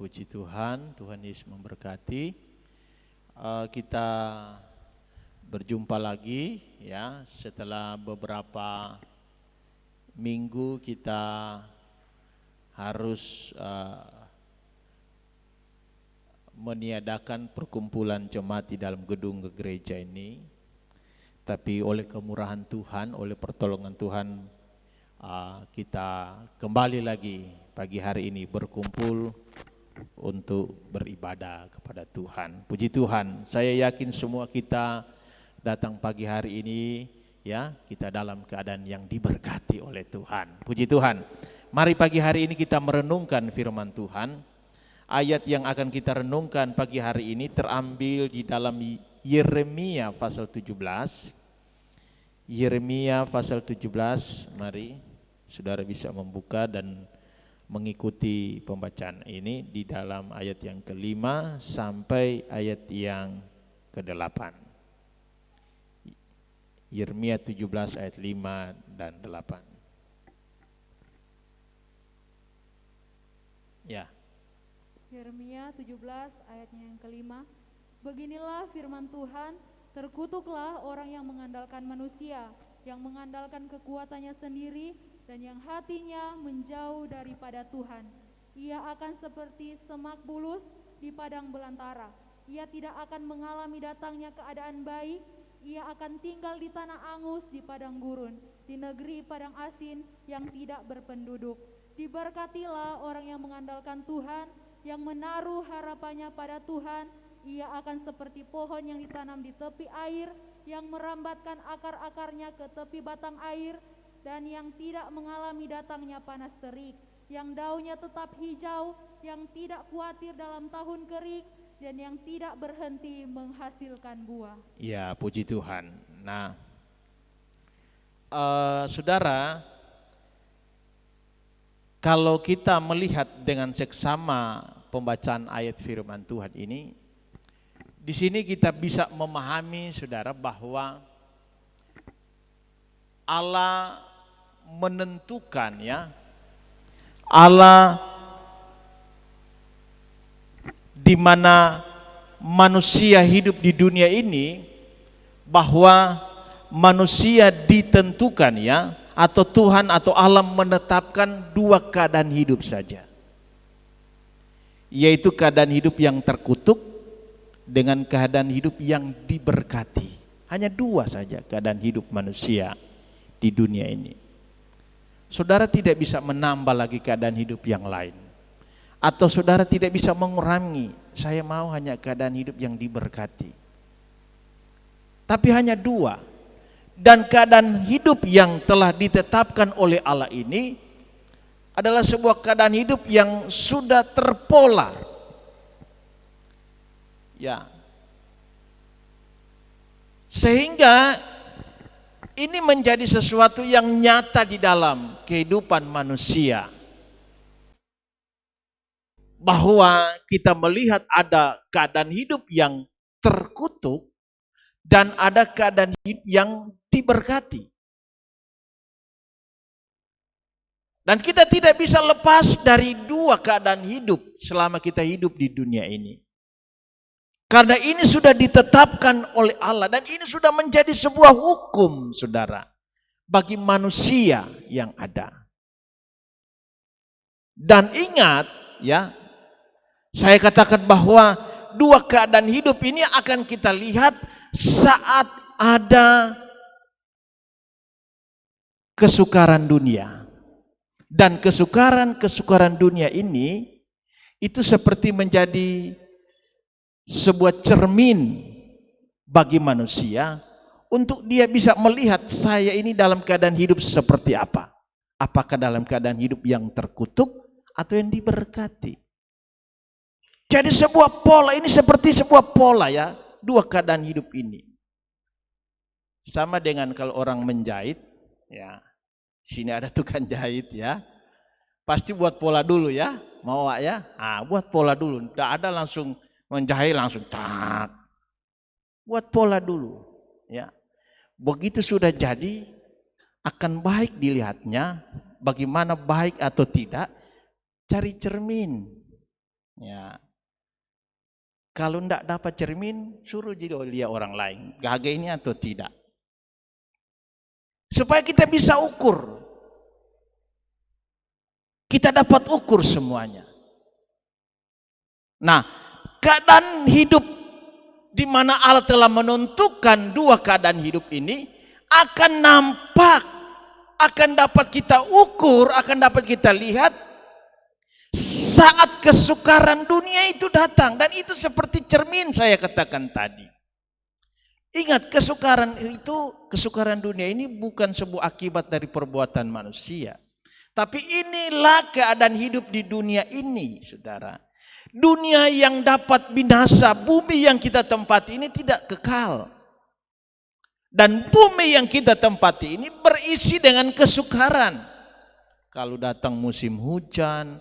puji Tuhan, Tuhan Yesus memberkati. Kita berjumpa lagi ya setelah beberapa minggu kita harus meniadakan perkumpulan jemaat di dalam gedung gereja ini. Tapi oleh kemurahan Tuhan, oleh pertolongan Tuhan, kita kembali lagi pagi hari ini berkumpul untuk beribadah kepada Tuhan. Puji Tuhan, saya yakin semua kita datang pagi hari ini ya, kita dalam keadaan yang diberkati oleh Tuhan. Puji Tuhan. Mari pagi hari ini kita merenungkan firman Tuhan. Ayat yang akan kita renungkan pagi hari ini terambil di dalam Yeremia pasal 17. Yeremia pasal 17, mari saudara bisa membuka dan mengikuti pembacaan ini di dalam ayat yang ke-5 sampai ayat yang ke-8. Yeremia 17 ayat 5 dan 8. Ya. Yeremia 17 ayatnya yang ke-5. Beginilah firman Tuhan, terkutuklah orang yang mengandalkan manusia, yang mengandalkan kekuatannya sendiri, dan yang hatinya menjauh daripada Tuhan. Ia akan seperti semak bulus di padang belantara. Ia tidak akan mengalami datangnya keadaan baik. Ia akan tinggal di tanah angus di padang gurun, di negeri padang asin yang tidak berpenduduk. Diberkatilah orang yang mengandalkan Tuhan, yang menaruh harapannya pada Tuhan. Ia akan seperti pohon yang ditanam di tepi air, yang merambatkan akar-akarnya ke tepi batang air, dan yang tidak mengalami datangnya panas terik, yang daunnya tetap hijau, yang tidak khawatir dalam tahun kering, dan yang tidak berhenti menghasilkan buah. Ya, puji Tuhan. Nah, saudara, kalau kita melihat dengan seksama pembacaan ayat firman Tuhan ini, di sini kita bisa memahami saudara bahwa Allah menentukan ya, Allah di mana manusia hidup di dunia ini, bahwa manusia ditentukan ya, atau Tuhan atau Allah menetapkan dua keadaan hidup saja, yaitu keadaan hidup yang terkutuk dengan keadaan hidup yang diberkati. Hanya dua saja keadaan hidup manusia di dunia ini. Saudara tidak bisa menambah lagi keadaan hidup yang lain, atau saudara tidak bisa mengurangi. Saya mau hanya keadaan hidup yang diberkati. Tapi hanya dua. Dan keadaan hidup yang telah ditetapkan oleh Allah ini adalah sebuah keadaan hidup yang sudah terpola. Ya. Sehingga ini menjadi sesuatu yang nyata di dalam kehidupan manusia. Bahwa kita melihat ada keadaan hidup yang terkutuk dan ada keadaan hidup yang diberkati. Dan kita tidak bisa lepas dari dua keadaan hidup selama kita hidup di dunia ini. Karena ini sudah ditetapkan oleh Allah dan ini sudah menjadi sebuah hukum, saudara, bagi manusia yang ada. Dan ingat, ya, saya katakan bahwa dua keadaan hidup ini akan kita lihat saat ada kesukaran dunia. Dan kesukaran dunia ini itu seperti menjadi sebuah cermin bagi manusia untuk dia bisa melihat saya ini dalam keadaan hidup seperti apa. Apakah dalam keadaan hidup yang terkutuk atau yang diberkati. Jadi sebuah pola, ini seperti sebuah pola ya, dua keadaan hidup ini. Sama dengan kalau orang menjahit, ya, sini ada tukang jahit ya, pasti buat pola dulu ya, mau ya, buat pola dulu, tidak ada langsung menjahit langsung tak, buat pola dulu, ya. Begitu sudah jadi, akan baik dilihatnya, bagaimana baik atau tidak, cari cermin. Ya. Kalau tidak dapat cermin, suruh jadi lihat orang lain, gagal ini atau tidak. Supaya kita bisa ukur. Kita dapat ukur semuanya. Nah, keadaan hidup di mana Allah telah menentukan dua keadaan hidup ini akan nampak, akan dapat kita ukur, akan dapat kita lihat saat kesukaran dunia itu datang. Dan itu seperti cermin saya katakan tadi. Ingat, kesukaran dunia ini bukan sebuah akibat dari perbuatan manusia. Tapi inilah keadaan hidup di dunia ini, saudara. Dunia yang dapat binasa, bumi yang kita tempati ini tidak kekal. Dan bumi yang kita tempati ini berisi dengan kesukaran. Kalau datang musim hujan,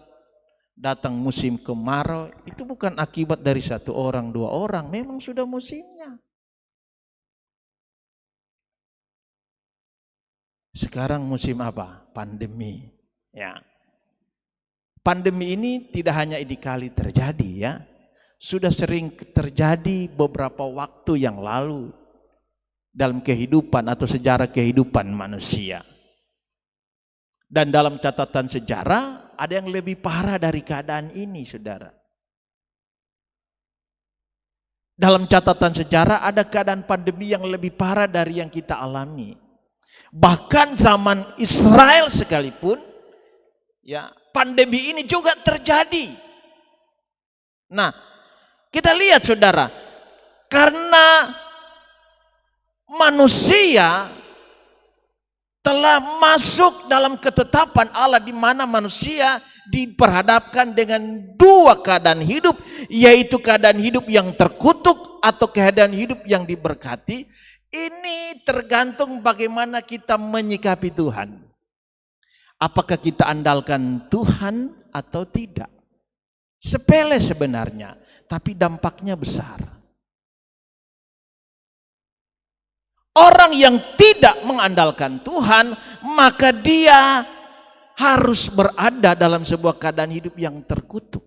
datang musim kemarau, itu bukan akibat dari satu orang, dua orang, memang sudah musimnya. Sekarang musim apa? Pandemi. Ya. Pandemi ini tidak hanya ini kali terjadi ya. Sudah sering terjadi beberapa waktu yang lalu dalam kehidupan atau sejarah kehidupan manusia. Dan dalam catatan sejarah ada yang lebih parah dari keadaan ini, saudara. Dalam catatan sejarah ada keadaan pandemi yang lebih parah dari yang kita alami. Bahkan zaman Israel sekalipun, ya, pandemi ini juga terjadi. Nah, kita lihat saudara, karena manusia telah masuk dalam ketetapan Allah di mana manusia diperhadapkan dengan dua keadaan hidup, yaitu keadaan hidup yang terkutuk atau keadaan hidup yang diberkati. Ini tergantung bagaimana kita menyikapi Tuhan. Apakah kita andalkan Tuhan atau tidak? Sepele sebenarnya, tapi dampaknya besar. Orang yang tidak mengandalkan Tuhan, maka dia harus berada dalam sebuah keadaan hidup yang terkutuk.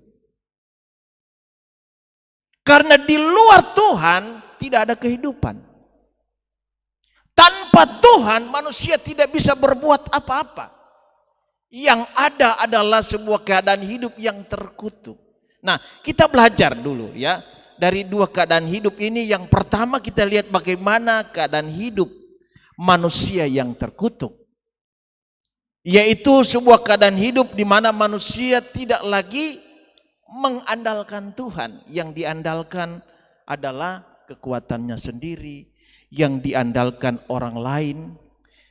Karena di luar Tuhan tidak ada kehidupan. Tanpa Tuhan manusia tidak bisa berbuat apa-apa. Yang ada adalah sebuah keadaan hidup yang terkutuk. Nah, kita belajar dulu ya. Dari dua keadaan hidup ini, yang pertama kita lihat bagaimana keadaan hidup manusia yang terkutuk. Yaitu sebuah keadaan hidup di mana manusia tidak lagi mengandalkan Tuhan. Yang diandalkan adalah kekuatannya sendiri, yang diandalkan orang lain.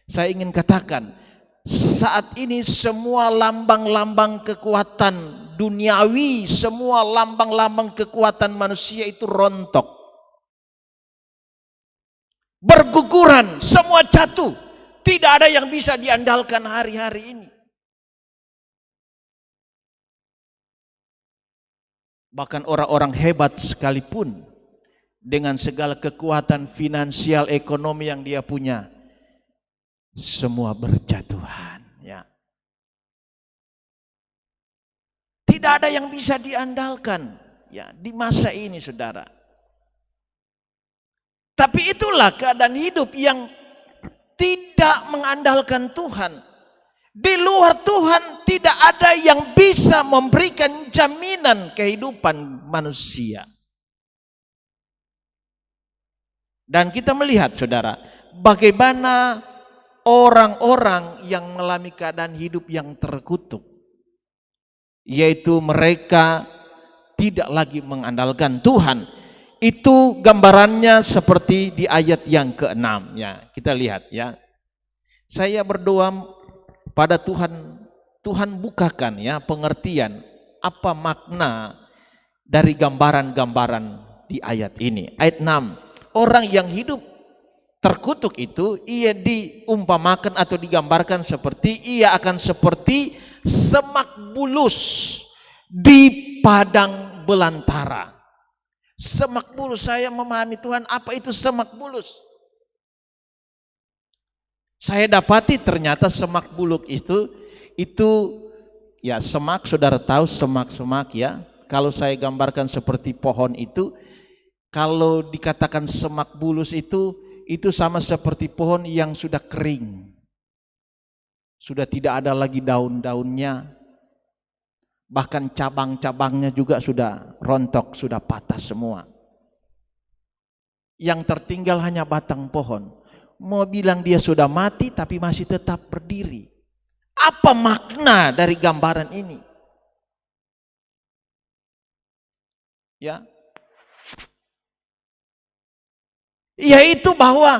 Saya ingin katakan, saat ini semua lambang-lambang kekuatan duniawi, semua lambang-lambang kekuatan manusia itu rontok, berguguran, semua jatuh. Tidak ada yang bisa diandalkan hari-hari ini. Bahkan orang-orang hebat sekalipun, dengan segala kekuatan finansial ekonomi yang dia punya, semua berjatuhan ya. Tidak ada yang bisa diandalkan ya di masa ini, saudara. Tapi itulah keadaan hidup yang tidak mengandalkan Tuhan. Di luar Tuhan tidak ada yang bisa memberikan jaminan kehidupan manusia. Dan kita melihat, saudara, bagaimana orang-orang yang mengalami keadaan hidup yang terkutuk, yaitu mereka tidak lagi mengandalkan Tuhan. Itu gambarannya seperti di ayat yang ke-6 ya. Kita lihat ya. Saya berdoa pada Tuhan, Tuhan bukakan ya pengertian apa makna dari gambaran-gambaran di ayat ini. Ayat 6. Orang yang hidup terkutuk itu ia diumpamakan atau digambarkan seperti ia akan seperti semak bulus di padang belantara. Semak bulus, saya memahami Tuhan, apa itu semak bulus? Saya dapati ternyata semak bulus itu ya, semak, saudara tahu semak-semak ya. kalau saya gambarkan seperti pohon itu, kalau dikatakan semak bulus itu sama seperti pohon yang sudah kering. Sudah tidak ada lagi daun-daunnya. Bahkan cabang-cabangnya juga sudah rontok, sudah patah semua. Yang tertinggal hanya batang pohon. Mau bilang dia sudah mati tapi masih tetap berdiri. Apa makna dari gambaran ini? Ya. Yaitu bahwa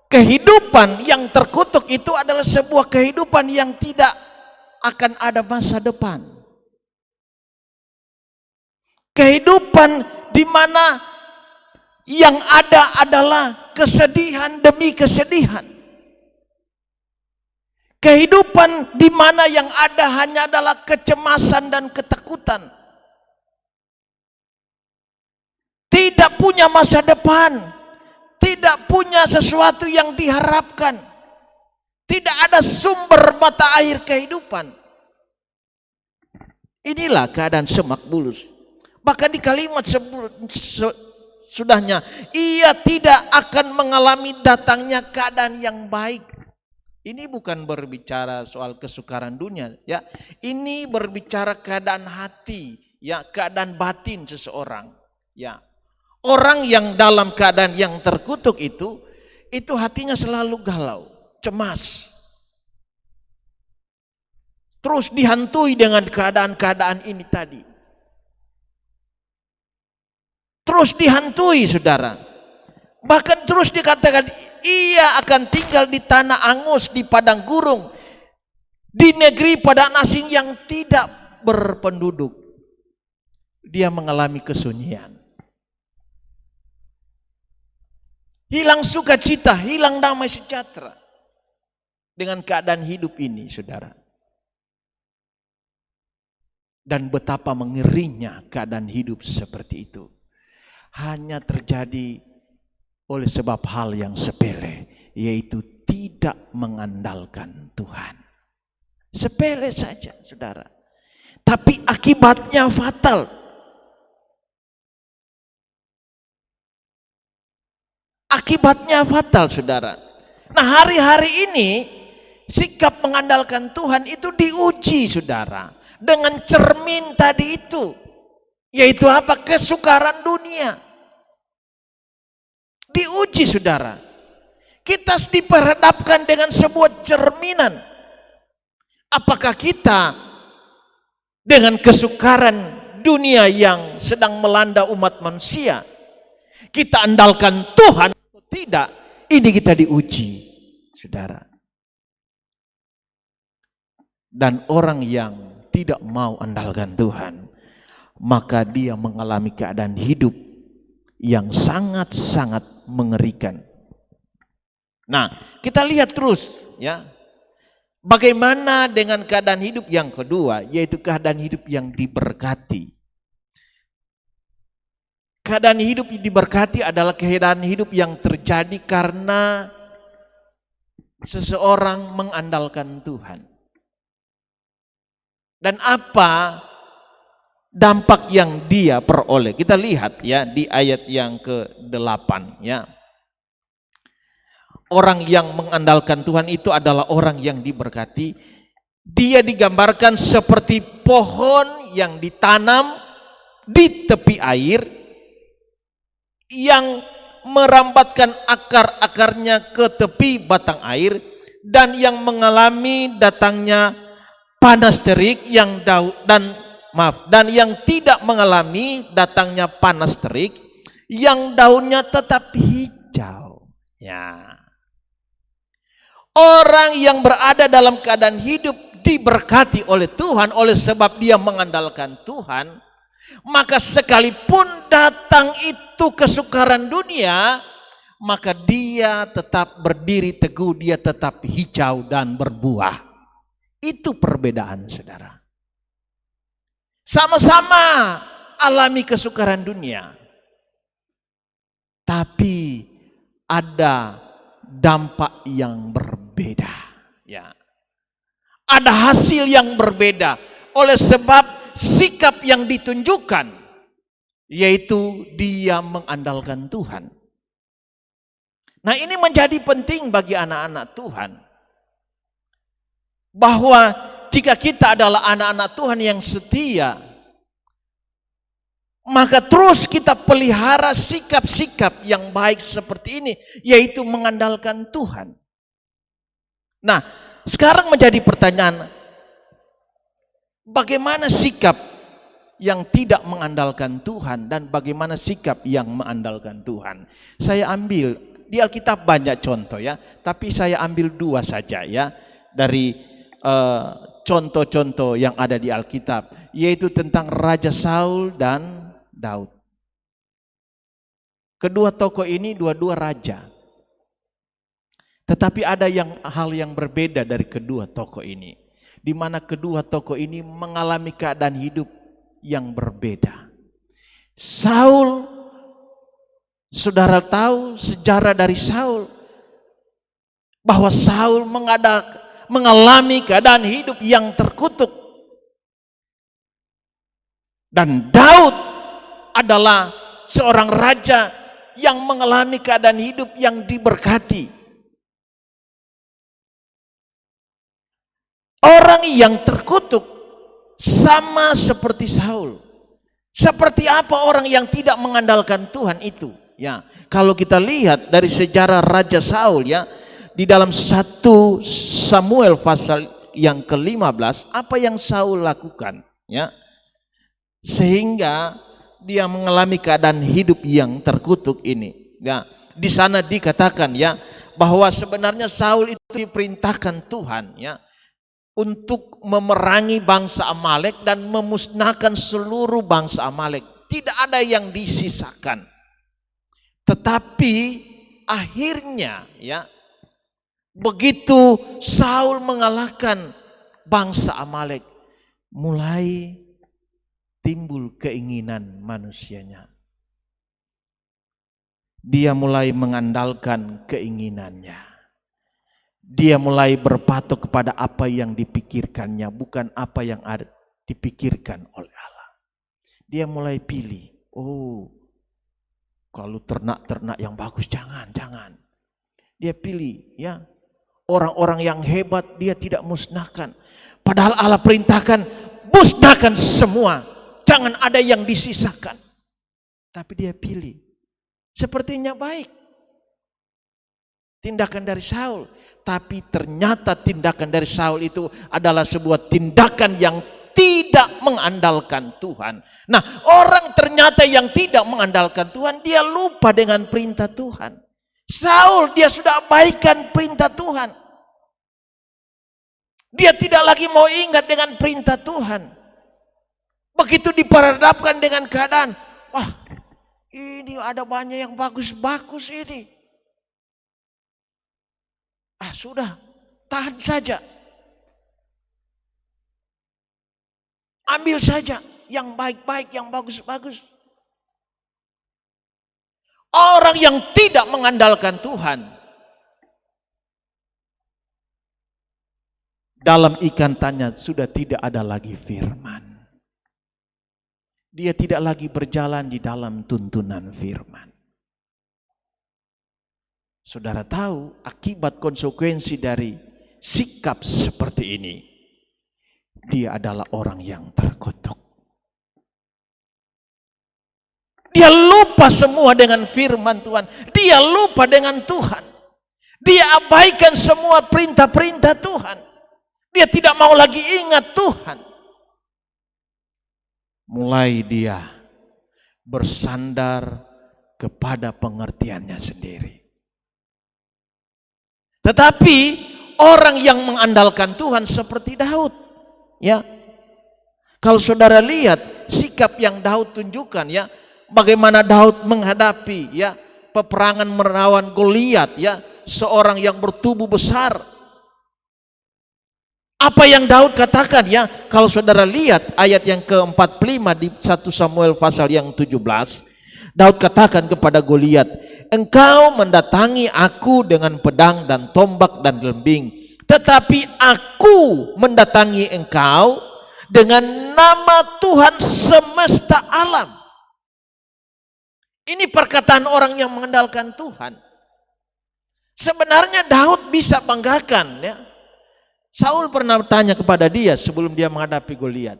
kehidupan yang terkutuk itu adalah sebuah kehidupan yang tidak akan ada masa depan. Kehidupan di mana yang ada adalah kesedihan demi kesedihan. Kehidupan di mana yang ada hanya adalah kecemasan dan ketakutan. Tidak punya masa depan, tidak punya sesuatu yang diharapkan. Tidak ada sumber mata air kehidupan. Inilah keadaan semak bulus. Bahkan di kalimat sudahnya, ia tidak akan mengalami datangnya keadaan yang baik. Ini bukan berbicara soal kesukaran dunia, ya. Ini berbicara keadaan hati, ya, keadaan batin seseorang, ya. Orang yang dalam keadaan yang terkutuk itu hatinya selalu galau, cemas. Terus dihantui dengan keadaan-keadaan ini tadi. Terus dihantui, saudara. Bahkan terus dikatakan ia akan tinggal di tanah angus, di padang gurung, di negeri padang asing yang tidak berpenduduk. Dia mengalami kesunyian. Hilang sukacita, hilang damai sejahtera dengan keadaan hidup ini, saudara. Dan betapa mengerinya keadaan hidup seperti itu. Hanya terjadi oleh sebab hal yang sepele, yaitu tidak mengandalkan Tuhan. Sepele saja, saudara. Tapi akibatnya fatal. Akibatnya fatal, saudara. Nah, hari-hari ini sikap mengandalkan Tuhan itu diuji, saudara, dengan cermin tadi itu, yaitu apa? Kesukaran dunia. Diuji, saudara. Kita diperhadapkan dengan sebuah cerminan. Apakah kita dengan kesukaran dunia yang sedang melanda umat manusia, kita andalkan Tuhan atau tidak? Ini kita diuji, saudara. Dan orang yang tidak mau andalkan Tuhan, maka dia mengalami keadaan hidup yang sangat-sangat mengerikan. Nah, kita lihat terus, ya. Bagaimana dengan keadaan hidup yang kedua, yaitu keadaan hidup yang diberkati. Keadaan hidup yang diberkati adalah keadaan hidup yang terjadi karena seseorang mengandalkan Tuhan. Dan apa dampak yang dia peroleh? Kita lihat, ya, di ayat yang ke-8, ya. Orang yang mengandalkan Tuhan itu adalah orang yang diberkati. Dia digambarkan seperti pohon yang ditanam di tepi air, yang merambatkan akar-akarnya ke tepi batang air, dan yang mengalami datangnya panas terik dan yang tidak mengalami datangnya panas terik, yang daunnya tetap hijau. Ya. Orang yang berada dalam keadaan hidup diberkati oleh Tuhan oleh sebab dia mengandalkan Tuhan, maka sekalipun datang itu kesukaran dunia, maka dia tetap berdiri teguh, dia tetap hijau dan berbuah. Itu perbedaan, saudara. Sama-sama alami kesukaran dunia, tapi ada dampak yang berbeda, ya. Ada hasil yang berbeda oleh sebab sikap yang ditunjukkan, yaitu dia mengandalkan Tuhan. Nah, ini menjadi penting bagi anak-anak Tuhan, bahwa jika kita adalah anak-anak Tuhan yang setia, maka terus kita pelihara sikap-sikap yang baik seperti ini, yaitu mengandalkan Tuhan. Nah, sekarang menjadi pertanyaan, bagaimana sikap yang tidak mengandalkan Tuhan dan bagaimana sikap yang mengandalkan Tuhan? Saya ambil di Alkitab banyak contoh ya, tapi saya ambil 2 saja ya dari contoh-contoh yang ada di Alkitab, yaitu tentang Raja Saul dan Daud. Kedua tokoh ini dua-dua raja. Tetapi ada hal yang berbeda dari kedua tokoh ini, di mana kedua tokoh ini mengalami keadaan hidup yang berbeda. Saul, saudara tahu sejarah dari Saul, bahwa Saul mengalami keadaan hidup yang terkutuk. Dan Daud adalah seorang raja yang mengalami keadaan hidup yang diberkati. Orang yang terkutuk sama seperti Saul. Seperti apa orang yang tidak mengandalkan Tuhan itu? Ya, kalau kita lihat dari sejarah Raja Saul ya, di dalam 1 Samuel pasal yang ke-15, apa yang Saul lakukan? Ya, sehingga dia mengalami keadaan hidup yang terkutuk ini. Ya, di sana dikatakan ya bahwa sebenarnya Saul itu diperintahkan Tuhan ya untuk memerangi bangsa Amalek dan memusnahkan seluruh bangsa Amalek. Tidak ada yang disisakan. Tetapi akhirnya ya, begitu Saul mengalahkan bangsa Amalek, mulai timbul keinginan manusianya. Dia mulai mengandalkan keinginannya. Dia mulai berpatok kepada apa yang dipikirkannya, bukan apa yang dipikirkan oleh Allah. Dia mulai pilih, oh kalau ternak-ternak yang bagus jangan. Dia pilih ya orang-orang yang hebat, dia tidak musnahkan. Padahal Allah perintahkan musnahkan semua. Jangan ada yang disisakan. Tapi dia pilih. Sepertinya baik tindakan dari Saul. Tapi ternyata tindakan dari Saul itu adalah sebuah tindakan yang tidak mengandalkan Tuhan. Nah, orang ternyata yang tidak mengandalkan Tuhan, dia lupa dengan perintah Tuhan. Saul, dia sudah abaikan perintah Tuhan. Dia tidak lagi mau ingat dengan perintah Tuhan. Begitu diperhadapkan dengan keadaan, wah ini ada banyak yang bagus-bagus ini. Sudah, tahan saja. Ambil saja yang baik-baik, yang bagus-bagus. Orang yang tidak mengandalkan Tuhan, dalam ikantannya sudah tidak ada lagi firman. Dia tidak lagi berjalan di dalam tuntunan firman. Saudara tahu akibat konsekuensi dari sikap seperti ini, dia adalah orang yang terkutuk. Dia lupa semua dengan firman Tuhan. Dia lupa dengan Tuhan. Dia abaikan semua perintah-perintah Tuhan. Dia tidak mau lagi ingat Tuhan. Mulai dia bersandar kepada pengertiannya sendiri. Tetapi orang yang mengandalkan Tuhan seperti Daud, ya. Kalau saudara lihat sikap yang Daud tunjukkan ya, bagaimana Daud menghadapi ya peperangan melawan Goliat ya, seorang yang bertubuh besar. Apa yang Daud katakan ya, kalau saudara lihat ayat yang ke-45 di 1 Samuel pasal yang 17, Daud katakan kepada Goliat, engkau mendatangi aku dengan pedang dan tombak dan lembing, tetapi aku mendatangi engkau dengan nama Tuhan semesta alam. Ini perkataan orang yang mengandalkan Tuhan. Sebenarnya Daud bisa banggakan, ya. Saul pernah tanya kepada dia sebelum dia menghadapi Goliat.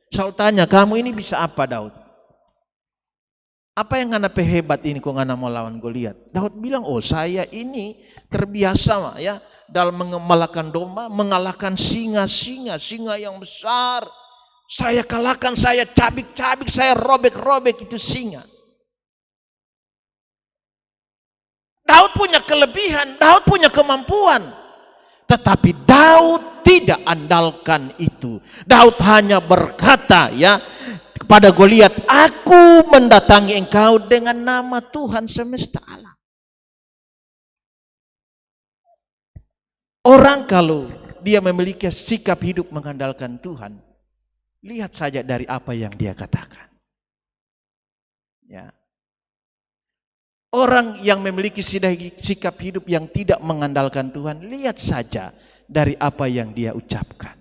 Saul tanya, kamu ini bisa apa Daud? Apa yang ngana hebat ini kok ngana mau lawan Goliat? Daud bilang, oh saya ini terbiasa ya dalam mengalahkan domba, mengalahkan singa yang besar. Saya kalahkan, saya cabik-cabik, saya robek-robek itu singa. Daud punya kelebihan, Daud punya kemampuan. Tetapi Daud tidak andalkan itu. Daud hanya berkata ya kepada Goliat, aku mendatangi engkau dengan nama Tuhan semesta alam. Orang kalau dia memiliki sikap hidup mengandalkan Tuhan, lihat saja dari apa yang dia katakan. Ya. Orang yang memiliki sikap hidup yang tidak mengandalkan Tuhan, lihat saja dari apa yang dia ucapkan.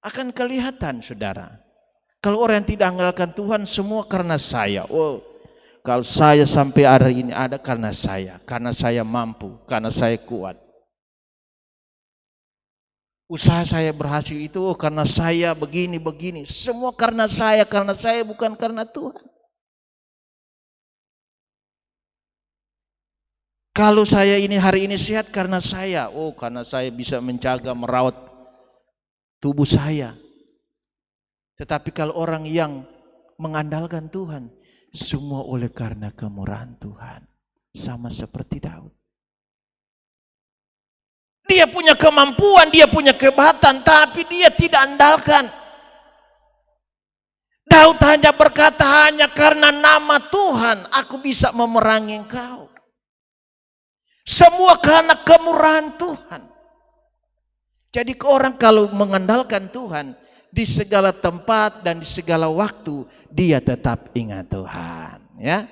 Akan kelihatan saudara, kalau orang yang tidak mengandalkan Tuhan semua karena saya. Oh, kalau saya sampai hari ini ada karena saya mampu, karena saya kuat. Usaha saya berhasil itu karena saya begini, semua karena saya bukan karena Tuhan. Kalau saya ini hari ini sehat karena saya, karena saya bisa menjaga, merawat tubuh saya. Tetapi kalau orang yang mengandalkan Tuhan, semua oleh karena kemurahan Tuhan. Sama seperti Daud. Dia punya kemampuan, dia punya kehebatan, tapi dia tidak andalkan. Daud hanya berkata, hanya karena nama Tuhan aku bisa memerangi engkau. Semua karena kemurahan Tuhan. Jadi orang kalau mengandalkan Tuhan, di segala tempat dan di segala waktu dia tetap ingat Tuhan, ya.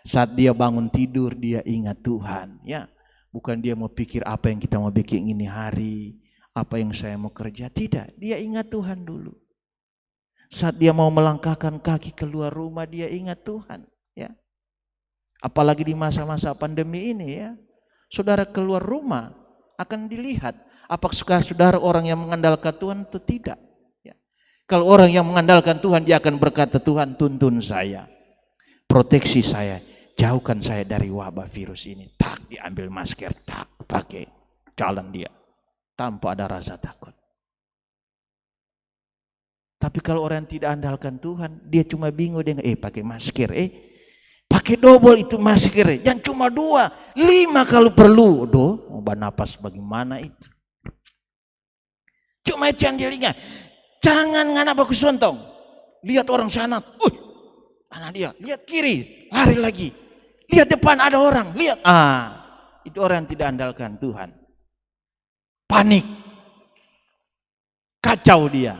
Saat dia bangun tidur dia ingat Tuhan, ya. Bukan dia mau pikir apa yang kita mau bikin ini hari, apa yang saya mau kerja, tidak. Dia ingat Tuhan dulu. Saat dia mau melangkahkan kaki keluar rumah dia ingat Tuhan, ya. Apalagi di masa-masa pandemi ini, ya. Saudara keluar rumah akan dilihat apakah saudara orang yang mengandalkan Tuhan atau tidak. Ya. Kalau orang yang mengandalkan Tuhan dia akan berkata, Tuhan tuntun saya, proteksi saya, jauhkan saya dari wabah virus ini. Tak, diambil masker, tak pakai, jalan dia tanpa ada rasa takut. Tapi kalau orang yang tidak andalkan Tuhan, dia cuma bingung, dia pakai masker, pakai double itu masker, jangan cuma 2, 5 kalau perlu. Obat napas bagaimana itu? Cuma itu yang dia lihat. Jangan ngana baku sontong. Lihat orang sana, anak dia, lihat kiri, lari lagi. Lihat depan ada orang, lihat. Itu orang yang tidak andalkan Tuhan. Panik. Kacau dia.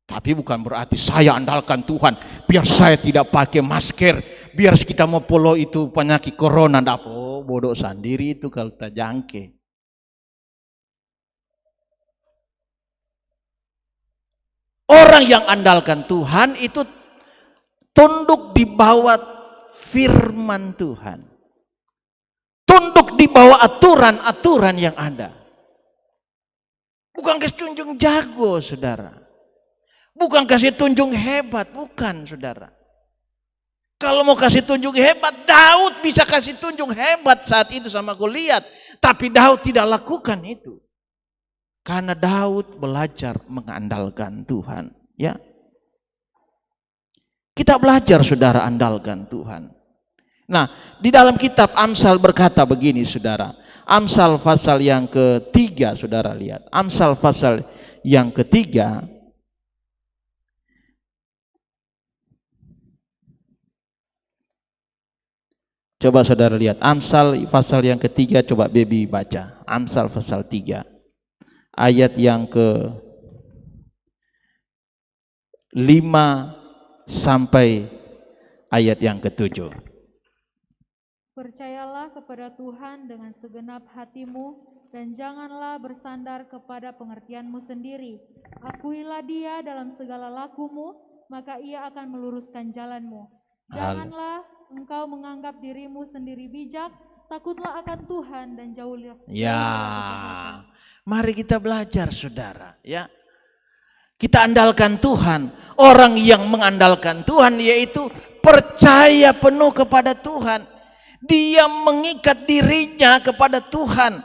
Tapi bukan berarti saya andalkan Tuhan, biar saya tidak pakai masker, biar kita mau follow itu penyakit corona. Bodoh sendiri itu kalau tak jangke. Orang yang andalkan Tuhan itu tunduk di bawah firman Tuhan. Tunduk di bawah aturan-aturan yang ada. Bukan kasih tunjuk jago, saudara. Bukan kasih tunjuk hebat, bukan, saudara. Kalau mau kasih tunjuk hebat, Daud bisa kasih tunjuk hebat saat itu sama Goliat. Tapi Daud tidak lakukan itu. Karena Daud belajar mengandalkan Tuhan, ya. Kita belajar, saudara, andalkan Tuhan. Nah, di dalam kitab Amsal berkata begini, saudara. Amsal pasal yang ketiga, saudara lihat. Amsal pasal yang ketiga. Coba saudara lihat. Amsal pasal yang ketiga, coba Baby baca. Amsal pasal 3. Ayat yang ke-5 sampai ayat yang ke-7. Percayalah kepada Tuhan dengan segenap hatimu dan janganlah bersandar kepada pengertianmu sendiri. Akuilah dia dalam segala lakumu, maka ia akan meluruskan jalanmu. Janganlah engkau menganggap dirimu sendiri bijak, takutlah akan Tuhan dan jauhlah. Ya, mari kita belajar saudara, ya. Kita andalkan Tuhan. Orang yang mengandalkan Tuhan yaitu percaya penuh kepada Tuhan. Dia mengikat dirinya kepada Tuhan,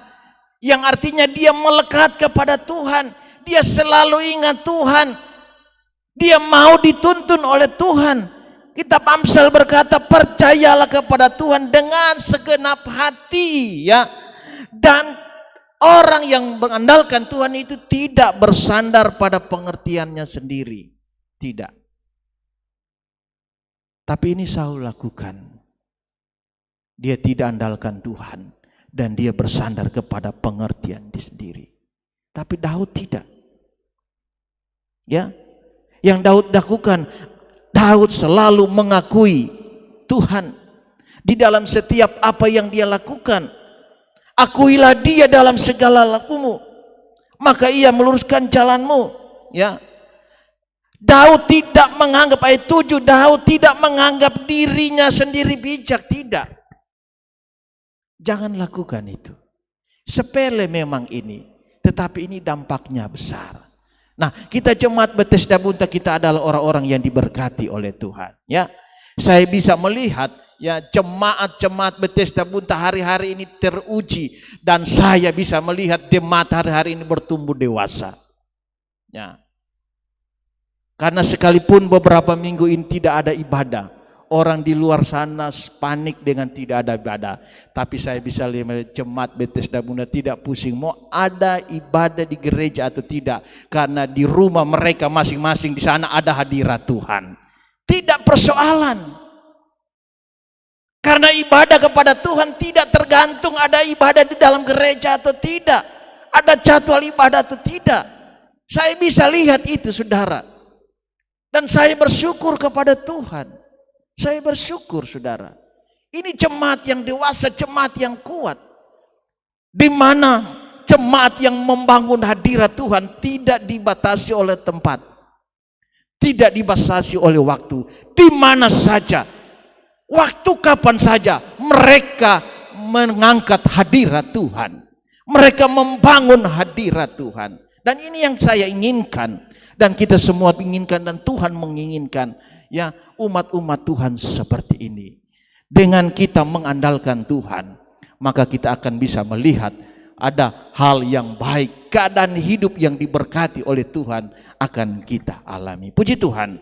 yang artinya dia melekat kepada Tuhan. Dia selalu ingat Tuhan. Dia mau dituntun oleh Tuhan. Kitab Amsal berkata, percayalah kepada Tuhan dengan segenap hati, ya. Dan orang yang mengandalkan Tuhan itu tidak bersandar pada pengertiannya sendiri. Tidak. Tapi ini Saul lakukan. Dia tidak andalkan Tuhan. Dan dia bersandar kepada pengertian dia sendiri. Tapi Daud tidak. Ya, yang Daud lakukan, Daud selalu mengakui Tuhan di dalam setiap apa yang dia lakukan. Akuilah dia dalam segala lakumu, maka ia meluruskan jalanmu. Ya, Daud tidak menganggap, ayat 7, Daud tidak menganggap dirinya sendiri bijak, tidak. Jangan lakukan itu. Sepele memang ini, tetapi ini dampaknya besar. Nah, kita jemaat Bethesda Bunta, kita adalah orang-orang yang diberkati oleh Tuhan. Ya, saya bisa melihat, ya, jemaat-jemaat Bethesda Bunta hari-hari ini teruji, dan saya bisa melihat jemaat hari-hari ini bertumbuh dewasa. Ya, karena sekalipun beberapa minggu ini tidak ada ibadah, orang di luar sana panik dengan tidak ada ibadah. Tapi saya bisa lihat jemaat Bethesda Bunta tidak pusing mau ada ibadah di gereja atau tidak, karena di rumah mereka masing-masing di sana ada hadirat Tuhan. Tidak persoalan. Karena ibadah kepada Tuhan tidak tergantung ada ibadah di dalam gereja atau tidak, ada jadwal ibadah atau tidak. Saya bisa lihat itu saudara. Dan saya bersyukur kepada Tuhan. Saya bersyukur saudara. Ini jemaat yang dewasa, jemaat yang kuat. Di mana jemaat yang membangun hadirat Tuhan tidak dibatasi oleh tempat. Tidak dibatasi oleh waktu. Di mana saja, waktu kapan saja mereka mengangkat hadirat Tuhan. Mereka membangun hadirat Tuhan. Dan ini yang saya inginkan. Dan kita semua inginkan dan Tuhan menginginkan. Ya, umat-umat Tuhan seperti ini. Dengan kita mengandalkan Tuhan, maka kita akan bisa melihat ada hal yang baik, keadaan hidup yang diberkati oleh Tuhan akan kita alami. Puji Tuhan.